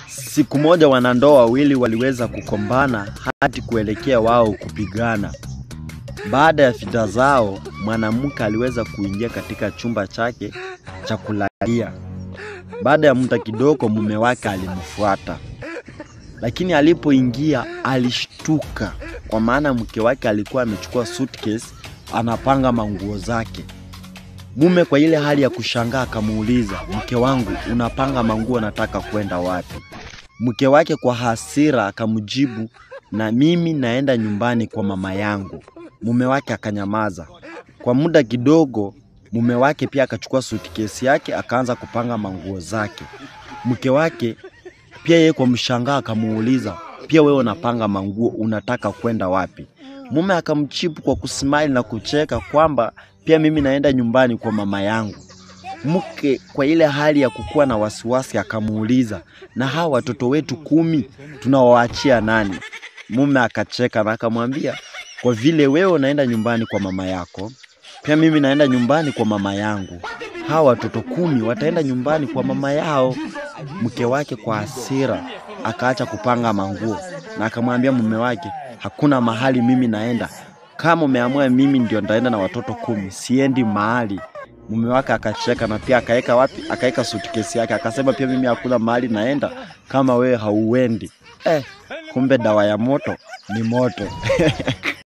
Siku moja wanandoa wawili waliweza kukombana hadi kuelekea wao kupigana. Baada ya vita zao, mwanamke aliweza kuingia katika chumba chake cha kulalia. Baada ya muda kidogo mume wake alimfuata. Lakini alipoingia alishtuka kwa maana mke wake alikuwa amechukua suitcase anapanga manguo zake. Mume kwa ile hali ya kushangaa akamuuliza, "Mke wangu, unapanga manguo nataka kwenda wapi?" Mke wake kwa hasira akamjibu, "Na mimi naenda nyumbani kwa mama yangu." Mume wake akanyamaza. Kwa muda kidogo mume wake pia akachukua suitcase yake akaanza kupanga manguo zake. Mke wake pia yeye kwa mshangao akamuuliza, "Pia wewe unapanga manguo unataka kwenda wapi?" Mume akamjibu kwa kusmile na kucheka kwamba pia mimi naenda nyumbani kwa mama yangu. Mke kwa ile hali ya kukuwa na wasiwasi akamuuliza, "Na hawa watoto wetu 10 tunawaachia nani?" Mume akacheka na akamwambia, "Kwa vile wewe unaenda nyumbani kwa mama yako, pia mimi naenda nyumbani kwa mama yangu. Hawa watoto 10 wataenda nyumbani kwa mama yao." Mke wake kwa hasira akaacha kupanga manguo na akamwambia mume wake, "Hakuna mahali mimi naenda. Kama umeamua mimi ndio nitaenda na watoto 10, siendi mahali." Mume wake akacheka na pia akaeka wapi? Akaeka suitcase yake akasema, "Pia mimi hakuna mahali naenda kama wewe hauendi." Kumbe dawa ya moto ni moto.